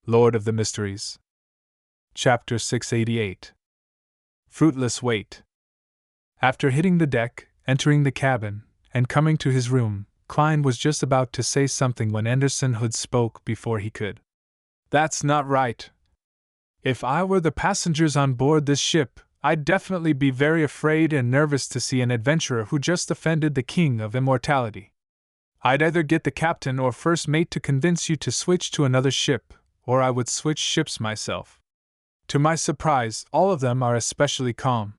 Lord of the Mysteries. Chapter 688. Fruitless Wait. After hitting the deck, entering the cabin, and coming to his room, Klein was just about to say something when Anderson Hood spoke before he could. "That's not right. If I were the passengers on board this ship, I'd definitely be very afraid and nervous to see an adventurer who just offended the King of Immortality. I'd either get the captain or first mate to convince you to switch to another ship, or I would switch ships myself." To my surprise, all of them are especially calm.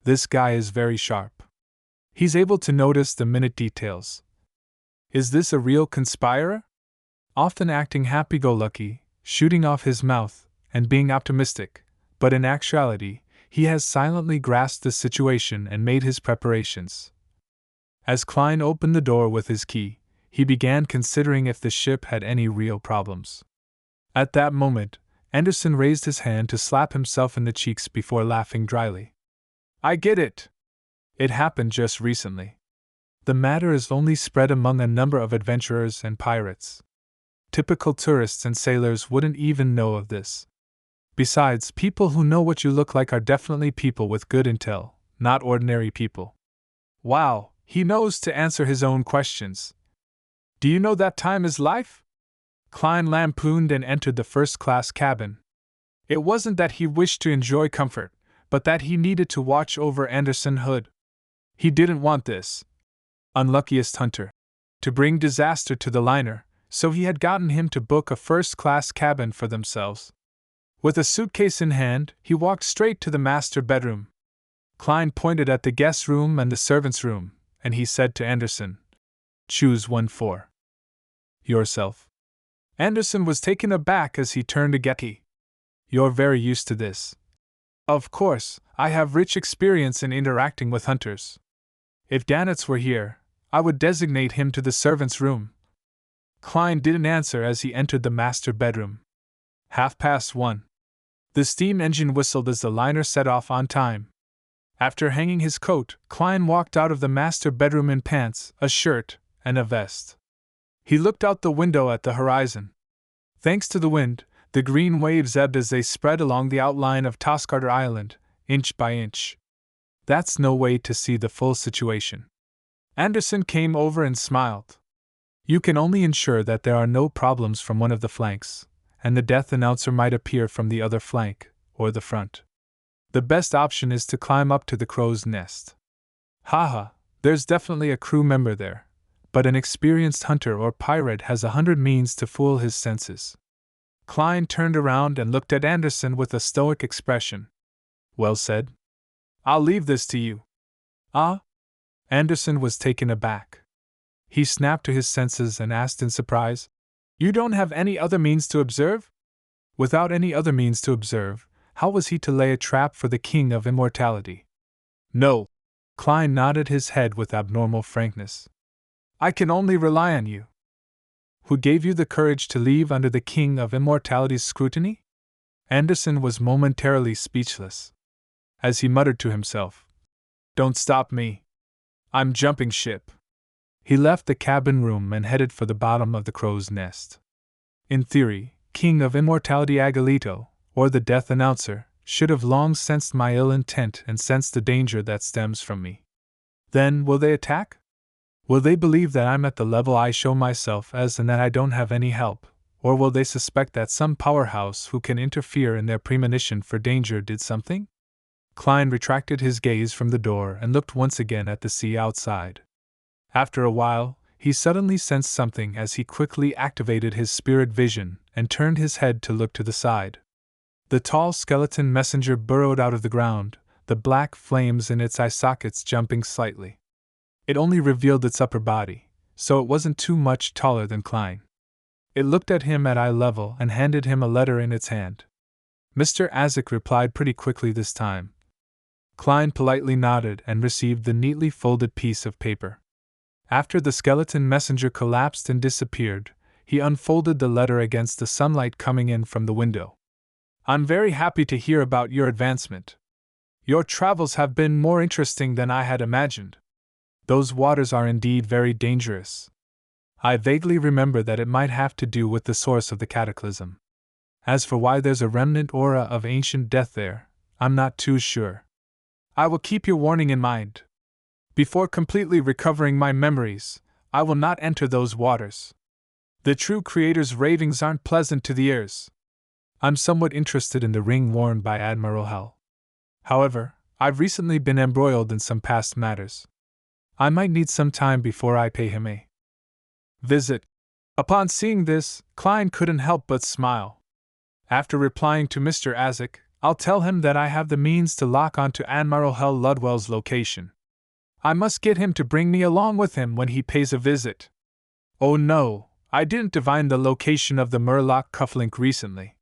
This guy is very sharp. He's able to notice the minute details. Is this a real conspirer? Often acting happy-go-lucky, shooting off his mouth, and being optimistic, but in actuality, he has silently grasped the situation and made his preparations. As Klein opened the door with his key, he began considering if the ship had any real problems. At that moment, Anderson raised his hand to slap himself in the cheeks before laughing dryly. "I get it. It happened just recently. The matter is only spread among a number of adventurers and pirates. Typical tourists and sailors wouldn't even know of this. Besides, people who know what you look like are definitely people with good intel, not ordinary people." "Wow, he knows to answer his own questions. Do you know that time is life?" Klein lampooned and entered the first-class cabin. It wasn't that he wished to enjoy comfort, but that he needed to watch over Anderson Hood. He didn't want this unluckiest hunter to bring disaster to the liner, so he had gotten him to book a first-class cabin for themselves. With a suitcase in hand, he walked straight to the master bedroom. Klein pointed at the guest room and the servants' room, and he said to Anderson, "Choose one for yourself." Anderson was taken aback as he turned to Getty. "You're very used to this." "Of course, I have rich experience in interacting with hunters. If Danitz were here, I would designate him to the servants' room." Klein didn't answer as he entered the master bedroom. 1:30. The steam engine whistled as the liner set off on time. After hanging his coat, Klein walked out of the master bedroom in pants, a shirt, and a vest. He looked out the window at the horizon. Thanks to the wind, the green waves ebbed as they spread along the outline of Toscarter Island, inch by inch. That's no way to see the full situation. Anderson came over and smiled. "You can only ensure that there are no problems from one of the flanks, and the death announcer might appear from the other flank, or the front. The best option is to climb up to the crow's nest. Haha, there's definitely a crew member there, but an experienced hunter or pirate has 100 means to fool his senses." Klein turned around and looked at Anderson with a stoic expression. "Well said. I'll leave this to you." "Ah?" Anderson was taken aback. He snapped to his senses and asked in surprise, "You don't have any other means to observe?" Without any other means to observe, how was he to lay a trap for the King of Immortality? "No." Klein nodded his head with abnormal frankness. "I can only rely on you." "Who gave you the courage to leave under the King of Immortality's scrutiny?" Anderson was momentarily speechless. As he muttered to himself, "Don't stop me. I'm jumping ship." He left the cabin room and headed for the bottom of the crow's nest. In theory, King of Immortality Agalito, or the Death Announcer, should have long sensed my ill intent and sensed the danger that stems from me. Then, will they attack? Will they believe that I'm at the level I show myself as and that I don't have any help, or will they suspect that some powerhouse who can interfere in their premonition for danger did something? Klein retracted his gaze from the door and looked once again at the sea outside. After a while, he suddenly sensed something as he quickly activated his spirit vision and turned his head to look to the side. The tall skeleton messenger burrowed out of the ground, the black flames in its eye sockets jumping slightly. It only revealed its upper body, so it wasn't too much taller than Klein. It looked at him at eye level and handed him a letter in its hand. Mr. Azek replied pretty quickly this time. Klein politely nodded and received the neatly folded piece of paper. After the skeleton messenger collapsed and disappeared, he unfolded the letter against the sunlight coming in from the window. "I'm very happy to hear about your advancement. Your travels have been more interesting than I had imagined. Those waters are indeed very dangerous. I vaguely remember that it might have to do with the source of the cataclysm. As for why there's a remnant aura of ancient death there, I'm not too sure. I will keep your warning in mind. Before completely recovering my memories, I will not enter those waters. The true creator's ravings aren't pleasant to the ears. I'm somewhat interested in the ring worn by Admiral Hell. However, I've recently been embroiled in some past matters. I might need some time before I pay him a visit. Upon seeing this, Klein couldn't help but smile. After replying to Mr. Azek, I'll tell him that I have the means to lock onto Admiral Hell Ludwell's location. I must get him to bring me along with him when he pays a visit. Oh no, I didn't divine the location of the Murloc cufflink recently.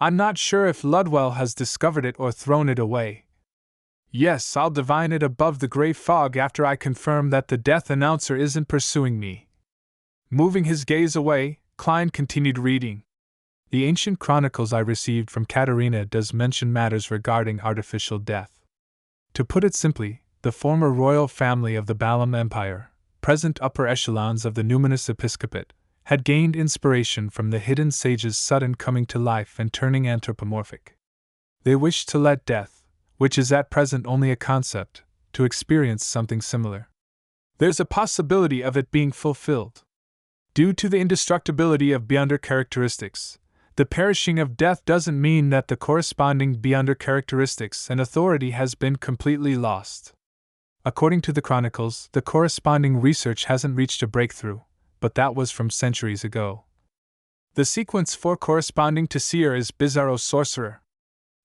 I'm not sure if Ludwell has discovered it or thrown it away. Yes, I'll divine it above the gray fog after I confirm that the death announcer isn't pursuing me. Moving his gaze away, Klein continued reading. The ancient chronicles I received from Katerina does mention matters regarding artificial death. To put it simply, the former royal family of the Balam Empire, present upper echelons of the numinous episcopate, had gained inspiration from the hidden sage's sudden coming to life and turning anthropomorphic. They wished to let death, which is at present only a concept, to experience something similar. There's a possibility of it being fulfilled. Due to the indestructibility of Beyonder characteristics, the perishing of death doesn't mean that the corresponding Beyonder characteristics and authority has been completely lost. According to the chronicles, the corresponding research hasn't reached a breakthrough, but that was from centuries ago. The sequence 4 corresponding to Seer is Bizarro Sorcerer.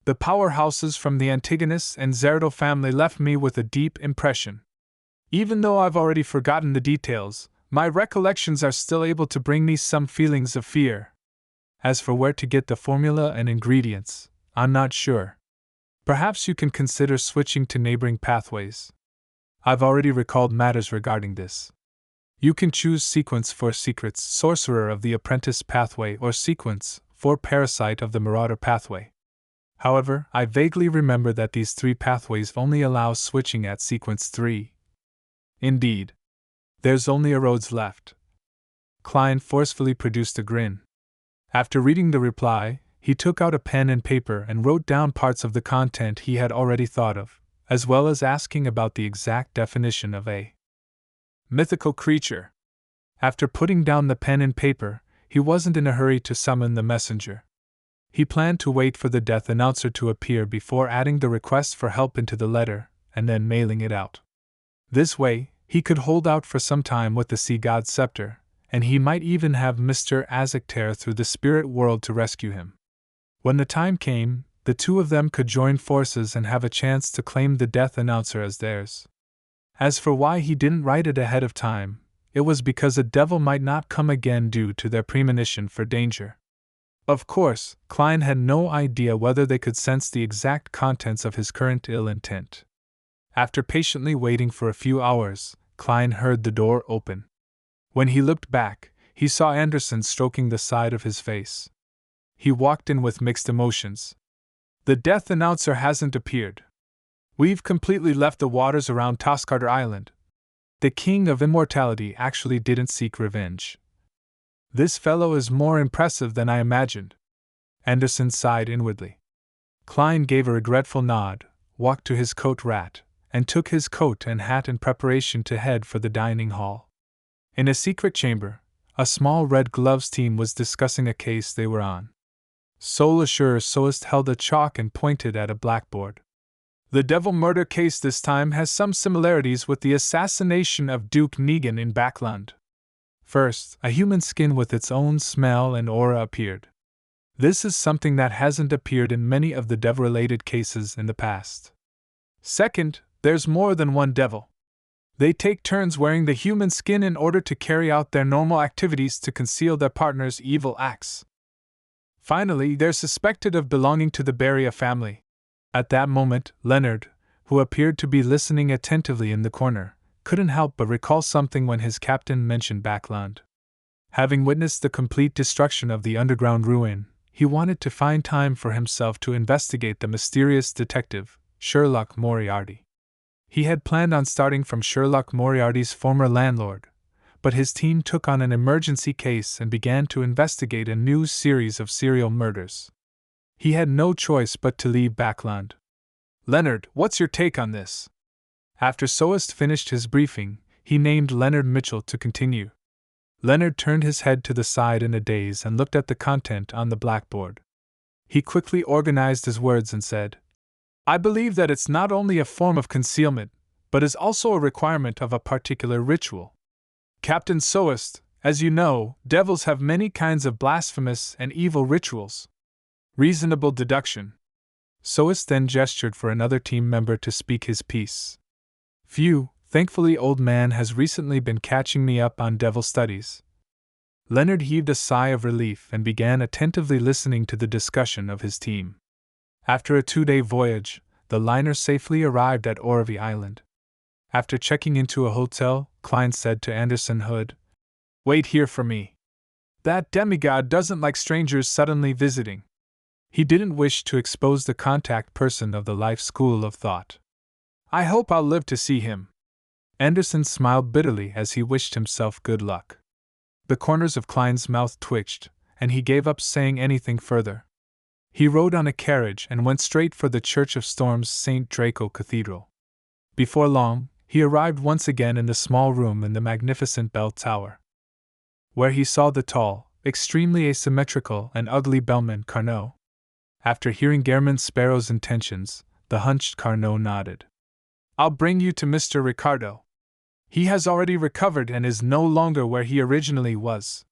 The powerhouses from the Antigonus and Zerdo family left me with a deep impression. Even though I've already forgotten the details, my recollections are still able to bring me some feelings of fear. As for where to get the formula and ingredients, I'm not sure. Perhaps you can consider switching to neighboring pathways. I've already recalled matters regarding this. You can choose Sequence 4 Secrets, Sorcerer of the Apprentice pathway, or Sequence 4 Parasite of the Marauder pathway. However, I vaguely remember that these 3 pathways only allow switching at Sequence 3. Indeed. There's only a roads left. Klein forcefully produced a grin. After reading the reply, he took out a pen and paper and wrote down parts of the content he had already thought of, as well as asking about the exact definition of a mythical creature. After putting down the pen and paper, he wasn't in a hurry to summon the messenger. He planned to wait for the death announcer to appear before adding the request for help into the letter, and then mailing it out. This way, he could hold out for some time with the Sea God's scepter, and he might even have Mr. Azek tear through the spirit world to rescue him. When the time came, the two of them could join forces and have a chance to claim the death announcer as theirs. As for why he didn't write it ahead of time, it was because a devil might not come again due to their premonition for danger. Of course, Klein had no idea whether they could sense the exact contents of his current ill intent. After patiently waiting for a few hours, Klein heard the door open. When he looked back, he saw Anderson stroking the side of his face. He walked in with mixed emotions. The death announcer hasn't appeared. We've completely left the waters around Toscarter Island. The King of Immortality actually didn't seek revenge. This fellow is more impressive than I imagined. Anderson sighed inwardly. Klein gave a regretful nod, walked to his coat rack, and took his coat and hat in preparation to head for the dining hall. In a secret chamber, a small red gloves team was discussing a case they were on. Soul Assurer Soist held a chalk and pointed at a blackboard. The devil murder case this time has some similarities with the assassination of Duke Negan in Backland. First, a human skin with its own smell and aura appeared. This is something that hasn't appeared in many of the devil-related cases in the past. Second, there's more than one devil. They take turns wearing the human skin in order to carry out their normal activities to conceal their partner's evil acts. Finally, they're suspected of belonging to the Beria family. At that moment, Leonard, who appeared to be listening attentively in the corner, couldn't help but recall something when his captain mentioned Backland. Having witnessed the complete destruction of the underground ruin, he wanted to find time for himself to investigate the mysterious detective, Sherlock Moriarty. He had planned on starting from Sherlock Moriarty's former landlord, but his team took on an emergency case and began to investigate a new series of serial murders. He had no choice but to leave Backland. Leonard, what's your take on this? After Soest finished his briefing, he named Leonard Mitchell to continue. Leonard turned his head to the side in a daze and looked at the content on the blackboard. He quickly organized his words and said, I believe that it's not only a form of concealment, but is also a requirement of a particular ritual. Captain Soest, as you know, devils have many kinds of blasphemous and evil rituals. Reasonable deduction. Soest then gestured for another team member to speak his piece. Phew, thankfully old man has recently been catching me up on devil studies. Leonard heaved a sigh of relief and began attentively listening to the discussion of his team. After a 2-day voyage, the liner safely arrived at Orvie Island. After checking into a hotel, Klein said to Anderson Hood, Wait here for me. That demigod doesn't like strangers suddenly visiting. He didn't wish to expose the contact person of the life school of thought. I hope I'll live to see him. Anderson smiled bitterly as he wished himself good luck. The corners of Klein's mouth twitched, and he gave up saying anything further. He rode on a carriage and went straight for the Church of Storm's St. Draco Cathedral. Before long, he arrived once again in the small room in the magnificent bell tower, where he saw the tall, extremely asymmetrical and ugly bellman Carnot. After hearing Gairman Sparrow's intentions, the hunched Carnot nodded. I'll bring you to Mr. Ricardo. He has already recovered and is no longer where he originally was.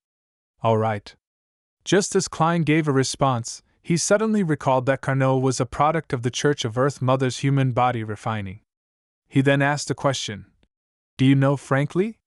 All right. Just as Klein gave a response, he suddenly recalled that Carnot was a product of the Church of Earth Mother's human body refining. He then asked a question. Do you know frankly?